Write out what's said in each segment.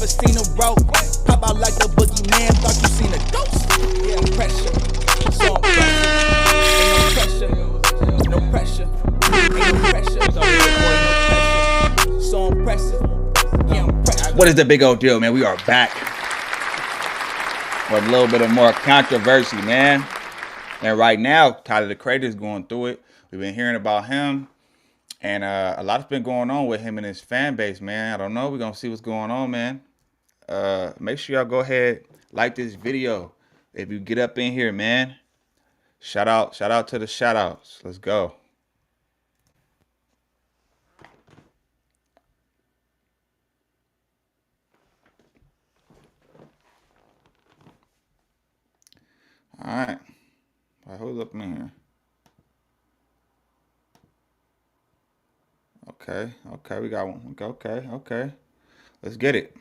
Christina wrote, pop out like the boogeyman, thought you seen a ghost. Yeah, pressure, so impressive. Ain't no pressure, ain't no pressure. Ain't no pressure, so impressive. Yeah, I'm pressure. What is the big old deal, man? We are back with a little bit of more controversy, man. And right now, Tyler the Creator is going through it. We've been hearing about him. And a lot's been going on with him and his fan base, man. I don't know. We're going to see what's going on, man. Make sure y'all go ahead, like this video. If you get up in here, man. Shout out to the shout outs. Let's go. All right. Who's up in here? Okay, we got one. Okay. Let's get it.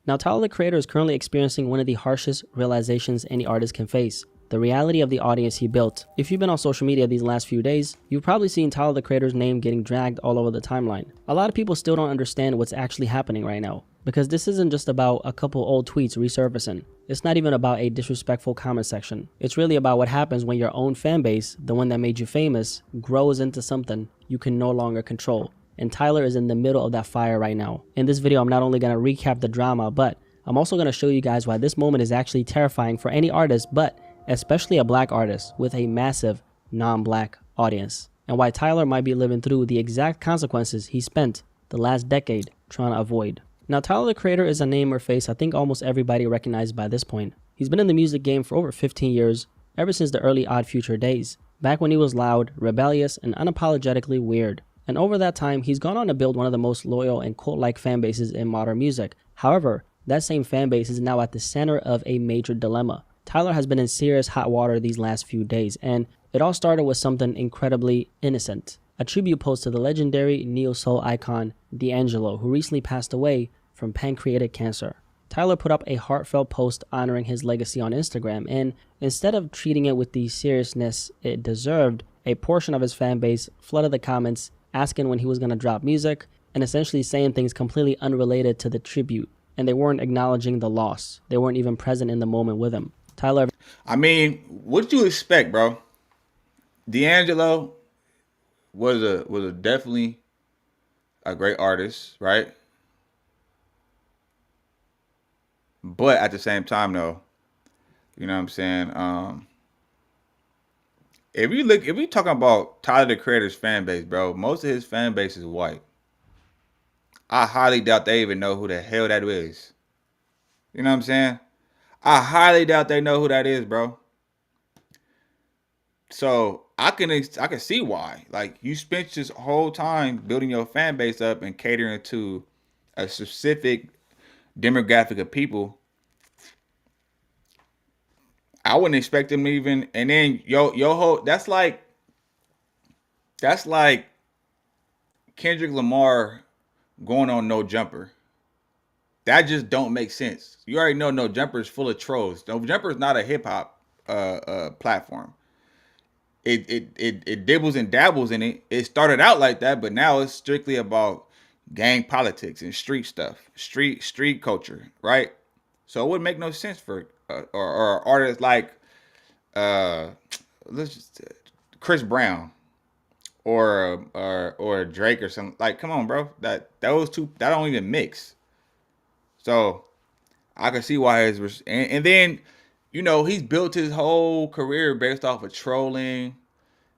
Now, Tyler the Creator is currently experiencing one of the harshest realizations any artist can face. The reality of the audience he built. If you've been on social media these last few days, you've probably seen Tyler the Creator's name getting dragged all over the timeline. A lot of people still don't understand what's actually happening right now, because this isn't just about a couple old tweets resurfacing. It's not even about a disrespectful comment section. It's really about what happens when your own fan base, the one that made you famous, grows into something you can no longer control. And Tyler is in the middle of that fire right now. In this video, I'm not only going to recap the drama, but I'm also going to show you guys why this moment is actually terrifying for any artist, but especially a black artist with a massive non-black audience, and why Tyler might be living through the exact consequences he spent the last decade trying to avoid. Now, Tyler the Creator is a name or face I think almost everybody recognizes by this point. He's been in the music game for over 15 years, ever since the early Odd Future days, back when he was loud, rebellious, and unapologetically weird. And over that time, he's gone on to build one of the most loyal and cult-like fan bases in modern music. However, that same fan base is now at the center of a major dilemma. Tyler has been in serious hot water these last few days, and it all started with something incredibly innocent. A tribute post to the legendary neo-soul icon D'Angelo, who recently passed away from pancreatic cancer. Tyler put up a heartfelt post honoring his legacy on Instagram, and instead of treating it with the seriousness it deserved, a portion of his fan base flooded the comments asking when he was going to drop music, and essentially saying things completely unrelated to the tribute, and they weren't acknowledging the loss. They weren't even present in the moment with him. Tyler, I mean, what did you expect, bro? D'Angelo was a definitely a great artist, right? But at the same time, though, you know what I'm saying? If we talking about Tyler the Creator's fan base, bro, most of his fan base is white. I highly doubt they even know who the hell that is. You know what I'm saying? I highly doubt they know who that is, bro. So I can see why. Like, you spent this whole time building your fan base up and catering to a specific demographic of people. I wouldn't expect them to even. And then your whole that's like Kendrick Lamar going on No Jumper. That just don't make sense. You already know No Jumper is full of trolls. No Jumper is not a hip hop platform. It dibbles and dabbles in it. It started out like that, but now it's strictly about gang politics and street stuff, street culture, right? So it wouldn't make no sense for or artists like Chris Brown or Drake or something. Like, come on, bro. Those two that don't even mix. So I can see why and then, you know, he's built his whole career based off of trolling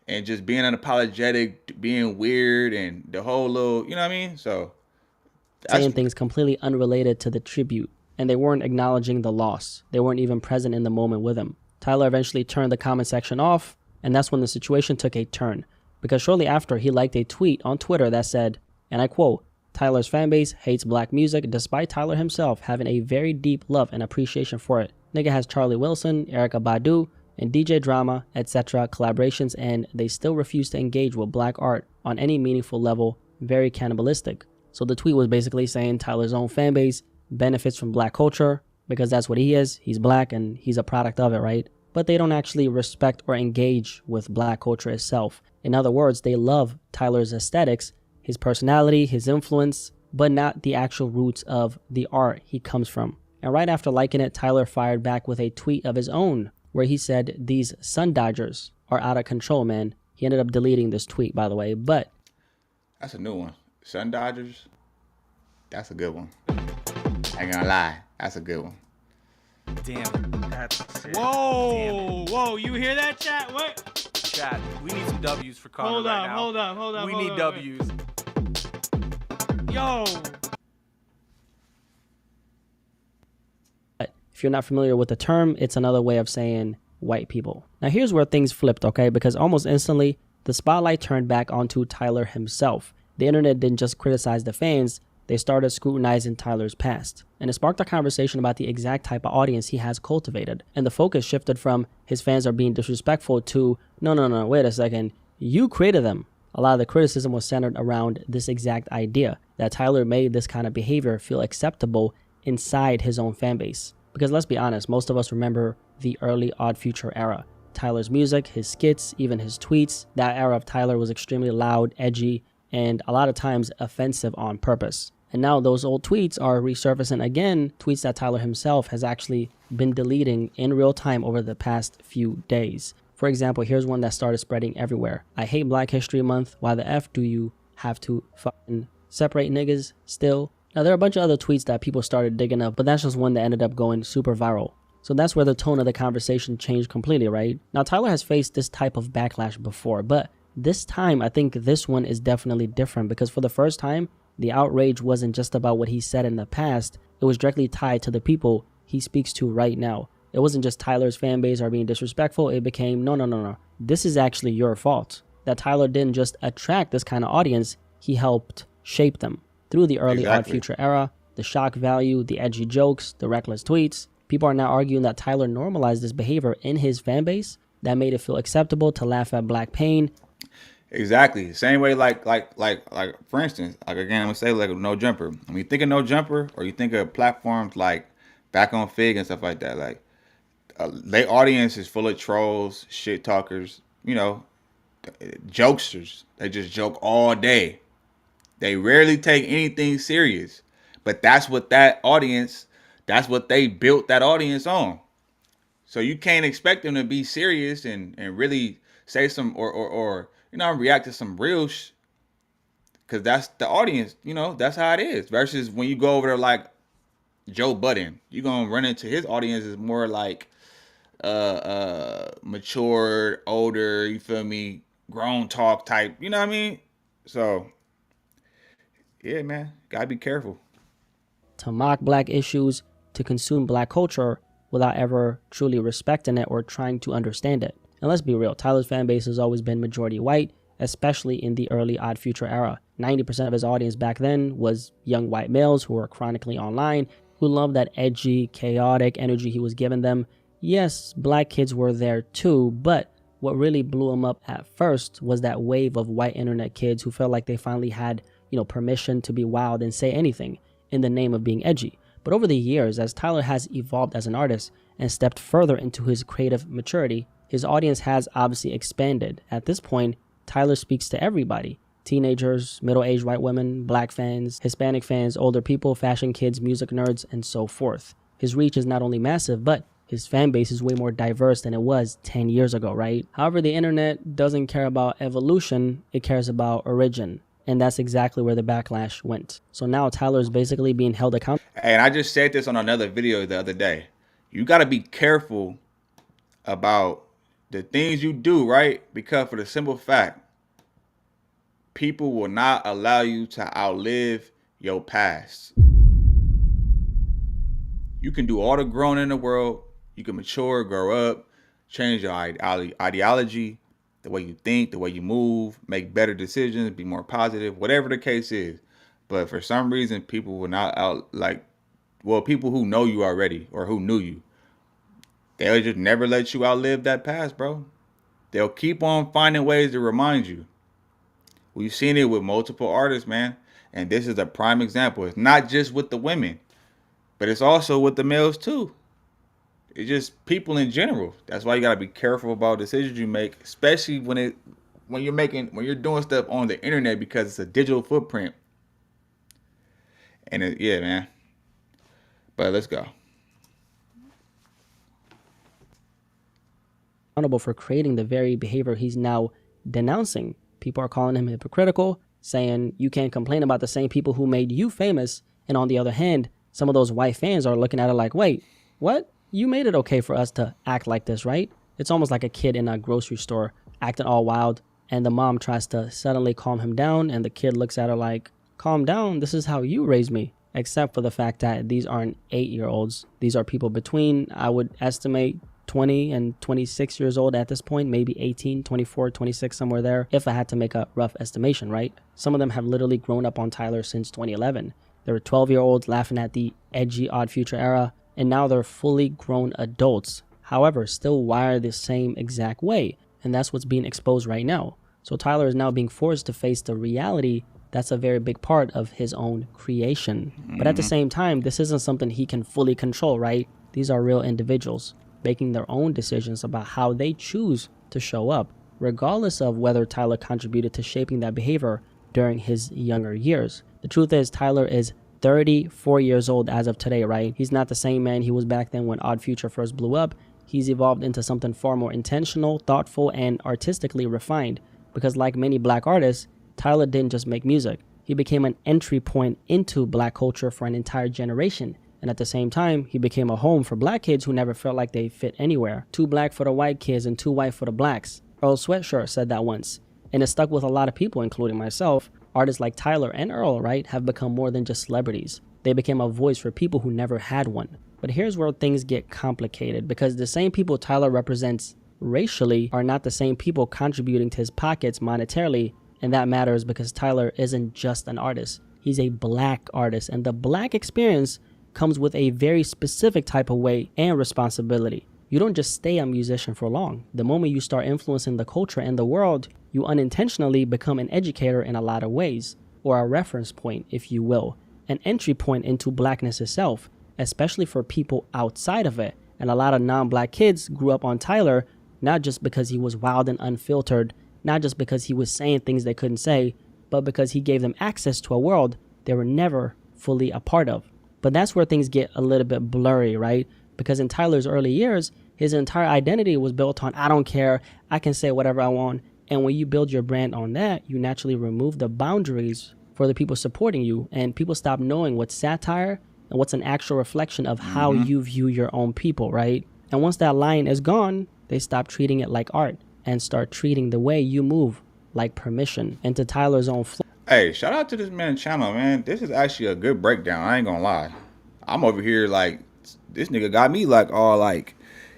and just being unapologetic, being weird, and the whole little, you know what I mean? So saying things completely unrelated to the tribute, and they weren't acknowledging the loss. They weren't even present in the moment with him. Tyler eventually turned the comment section off, and that's when the situation took a turn, because shortly after, he liked a tweet on Twitter that said, and I quote, "Tyler's fanbase hates black music despite Tyler himself having a very deep love and appreciation for it. Nigga has Charlie Wilson, Erykah Badu, and DJ Drama, etc. collaborations, and they still refuse to engage with black art on any meaningful level. Very cannibalistic." So the tweet was basically saying Tyler's own fanbase benefits from black culture because that's what he is. He's black and he's a product of it, right? But they don't actually respect or engage with black culture itself. In other words, they love Tyler's aesthetics, his personality, his influence, but not the actual roots of the art he comes from. And right after liking it, Tyler fired back with a tweet of his own where he said, "These Sun Dodgers are out of control, man." He ended up deleting this tweet, by the way, but That's a new one. Sun Dodgers. That's a good one. Ain't gonna lie. That's a good one. Damn, that's it. Whoa, whoa, you hear that, chat? What? Chat, we need some W's for Connor Hold right on, now. hold on. We hold need on. W's. Yo. if you're not familiar with the term, it's another way of saying white people. Now here's where things flipped, okay? Because almost instantly, the spotlight turned back onto Tyler himself. The internet didn't just criticize the fans, they started scrutinizing Tyler's past. And it sparked a conversation about the exact type of audience he has cultivated. And the focus shifted from his fans are being disrespectful to, no, wait a second, you created them. A lot of the criticism was centered around this exact idea, that Tyler made this kind of behavior feel acceptable inside his own fan base. Because let's be honest, most of us remember the early Odd Future era. Tyler's music, his skits, even his tweets, that era of Tyler was extremely loud, edgy, and a lot of times offensive on purpose. And now those old tweets are resurfacing again, tweets that Tyler himself has actually been deleting in real time over the past few days. For example, here's one that started spreading everywhere. "I hate Black History Month. Why the F do you have to fucking separate niggas still?" Now, there are a bunch of other tweets that people started digging up, but that's just one that ended up going super viral. So that's where the tone of the conversation changed completely, right? Now, Tyler has faced this type of backlash before, but this time, I think this one is definitely different because for the first time, the outrage wasn't just about what he said in the past. It was directly tied to the people he speaks to right now. It wasn't just Tyler's fan base are being disrespectful. It became, no. This is actually your fault. That Tyler didn't just attract this kind of audience, he helped shape them. Through the early Odd Future era, the shock value, the edgy jokes, the reckless tweets, people are now arguing that Tyler normalized this behavior in his fan base that made it feel acceptable to laugh at black pain. Exactly. Same way, like for instance, like again, I'm gonna say like No Jumper. When you think of No Jumper, or you think of platforms like Back on Fig and stuff like that, like their audience is full of trolls, shit talkers, jokesters. They just joke all day. They rarely take anything serious, but that's what that audience, that's what they built that audience on. So you can't expect them to be serious and really say some or react to some real because that's the audience, that's how it is. Versus when you go over there like Joe Budden, you're gonna run into his audience is more like matured, older, you feel me, grown talk type, you know what I mean? So yeah, man, gotta be careful. To mock black issues, to consume black culture without ever truly respecting it or trying to understand it. And let's be real, Tyler's fan base has always been majority white, especially in the early Odd Future era. 90% of his audience back then was young white males who were chronically online, who loved that edgy, chaotic energy he was giving them. Yes, black kids were there too, but what really blew him up at first was that wave of white internet kids who felt like they finally had, permission to be wild and say anything in the name of being edgy. But over the years, as Tyler has evolved as an artist and stepped further into his creative maturity, his audience has obviously expanded. At this point, Tyler speaks to everybody. Teenagers, middle-aged white women, black fans, Hispanic fans, older people, fashion kids, music nerds, and so forth. His reach is not only massive, but his fan base is way more diverse than it was 10 years ago, right? However, the internet doesn't care about evolution, it cares about origin. And that's exactly where the backlash went. So now Tyler is basically being held accountable. And I just said this on another video the other day. You got to be careful about the things you do, right? Because for the simple fact, people will not allow you to outlive your past. You can do all the growing in the world. You can mature, grow up, change your ideology, the way you think, the way you move, make better decisions, be more positive, whatever the case is. But for some reason, people will not people who know you already or who knew you, they'll just never let you outlive that past, bro. They'll keep on finding ways to remind you. We've seen it with multiple artists, man. And this is a prime example. It's not just with the women, but it's also with the males too. It's just people in general. That's why you got to be careful about decisions you make, especially when it when you're doing stuff on the internet because it's a digital footprint. And yeah, man. But let's go. Accountable for creating the very behavior he's now denouncing. People are calling him hypocritical, saying you can't complain about the same people who made you famous. And on the other hand, some of those white fans are looking at it like, wait, what? You made it okay for us to act like this, right? It's almost like a kid in a grocery store acting all wild, and the mom tries to suddenly calm him down, and the kid looks at her like, calm down, this is how you raised me. Except for the fact that these aren't 8-year-olds. These are people between, I would estimate, 20 and 26 years old at this point, maybe 18, 24, 26, somewhere there, if I had to make a rough estimation, right? Some of them have literally grown up on Tyler since 2011. They were 12-year-olds laughing at the edgy Odd Future era, and now they're fully grown adults. However, still wired the same exact way, and that's what's being exposed right now. So Tyler is now being forced to face the reality that's a very big part of his own creation. But at the same time, this isn't something he can fully control, right? These are real individuals making their own decisions about how they choose to show up, regardless of whether Tyler contributed to shaping that behavior during his younger years. The truth is, Tyler is 34 years old as of today, right? He's not the same man he was back then when Odd Future first blew up. He's evolved into something far more intentional, thoughtful, and artistically refined. Because like many black artists, Tyler didn't just make music. He became an entry point into black culture for an entire generation. And at the same time, he became a home for black kids who never felt like they fit anywhere. Too black for the white kids and too white for the blacks. Earl Sweatshirt said that once. And it stuck with a lot of people, including myself. Artists like Tyler and Earl, right, have become more than just celebrities. They became a voice for people who never had one. But here's where things get complicated, because the same people Tyler represents racially are not the same people contributing to his pockets monetarily. And that matters because Tyler isn't just an artist. He's a black artist, and the black experience comes with a very specific type of weight and responsibility. You don't just stay a musician for long. The moment you start influencing the culture and the world, you unintentionally become an educator in a lot of ways, or a reference point, if you will, an entry point into blackness itself, especially for people outside of it. And a lot of non-black kids grew up on Tyler, not just because he was wild and unfiltered, not just because he was saying things they couldn't say, but because he gave them access to a world they were never fully a part of. But that's where things get a little bit blurry, right? Because in Tyler's early years, his entire identity was built on, I don't care, I can say whatever I want. And when you build your brand on that, you naturally remove the boundaries for the people supporting you. And people stop knowing what's satire and what's an actual reflection of how you view your own people, right? And once that line is gone, they stop treating it like art and start treating the way you move like permission. And to Tyler's own Hey, shout out to this man's channel, man. This is actually a good breakdown. I ain't gonna lie. I'm over here like, this nigga got me like all like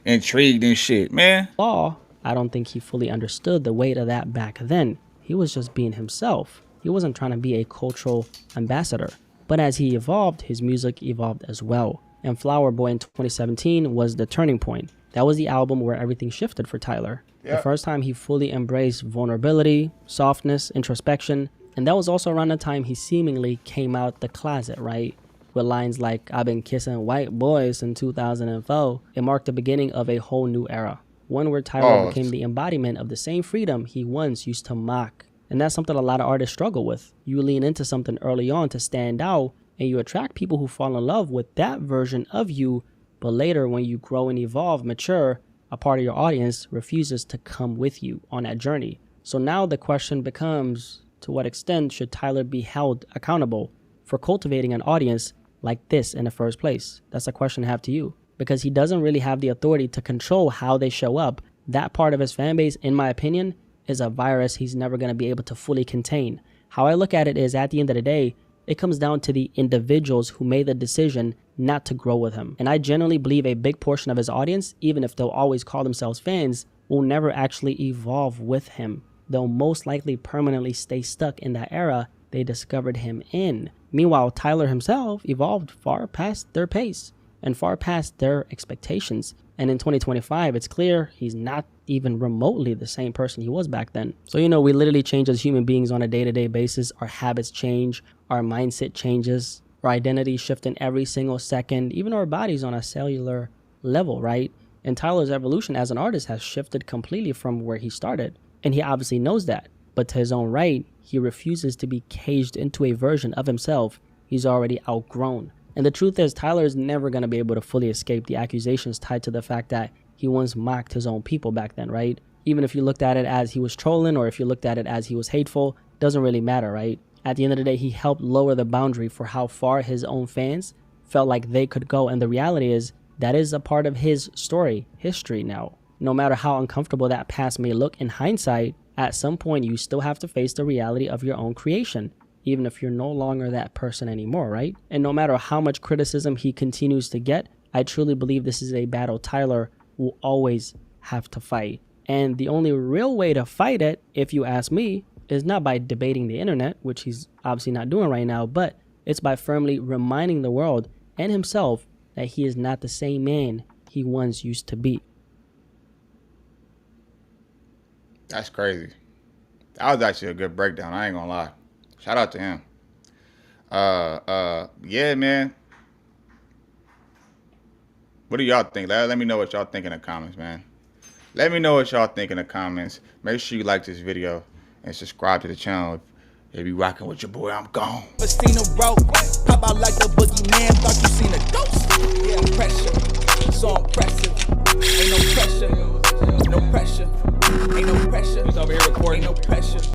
intrigued and shit, man. flaw, I don't think he fully understood the weight of that back then. He was just being himself. He wasn't trying to be a cultural ambassador. But as he evolved, his music evolved as well. And Flower Boy in 2017 was the turning point. That was the album where everything shifted for Tyler. Yep. The first time he fully embraced vulnerability, softness, introspection. And that was also around the time he seemingly came out the closet, right? With lines like, I've been kissing white boys since 2004. It marked the beginning of a whole new era. One where Tyler became the embodiment of the same freedom he once used to mock. And that's something a lot of artists struggle with. You lean into something early on to stand out, and you attract people who fall in love with that version of you. But later, when you grow and evolve, mature, a part of your audience refuses to come with you on that journey. So now the question becomes, to what extent should Tyler be held accountable for cultivating an audience like this in the first place? That's a question I have to you, because he doesn't really have the authority to control how they show up. That part of his fan base, in my opinion, is a virus he's never going to be able to fully contain. How I look at it is, at the end of the day, it comes down to the individuals who made the decision not to grow with him. And I generally believe a big portion of his audience, even if they'll always call themselves fans, will never actually evolve with him. They'll most likely permanently stay stuck in that era they discovered him in. Meanwhile, Tyler himself evolved far past their pace and far past their expectations. And in 2025, it's clear he's not even remotely the same person he was back then. So, we literally change as human beings on a day-to-day basis. Our habits change, our mindset changes, our identity shifting every single second, even our bodies on a cellular level, right? And Tyler's evolution as an artist has shifted completely from where he started. And he obviously knows that. But to his own right, he refuses to be caged into a version of himself he's already outgrown. And the truth is, Tyler is never going to be able to fully escape the accusations tied to the fact that he once mocked his own people back then, right? Even if you looked at it as he was trolling or if you looked at it as he was hateful, doesn't really matter, right? At the end of the day, he helped lower the boundary for how far his own fans felt like they could go. And the reality is, that is a part of his story, history now. No matter how uncomfortable that past may look in hindsight, at some point you still have to face the reality of your own creation, even if you're no longer that person anymore, right? And no matter how much criticism he continues to get, I truly believe this is a battle Tyler will always have to fight. And the only real way to fight it, if you ask me, is not by debating the internet, which he's obviously not doing right now, but it's by firmly reminding the world and himself that he is not the same man he once used to be. That's crazy. That was actually a good breakdown. I ain't gonna lie. Shout out to him. Yeah, man. What do y'all think? Let me know what y'all think in the comments, man. Let me know what y'all think in the comments. Make sure you like this video and subscribe to the channel. If you rocking with your boy, I'm gone. But seen a rope, pop out like the boogeyman, thought you seen a ghost. Yeah, pressure, so impressive. Ain't no pressure, no pressure. Ain't no pressure. He's over here recording. Ain't no pressure.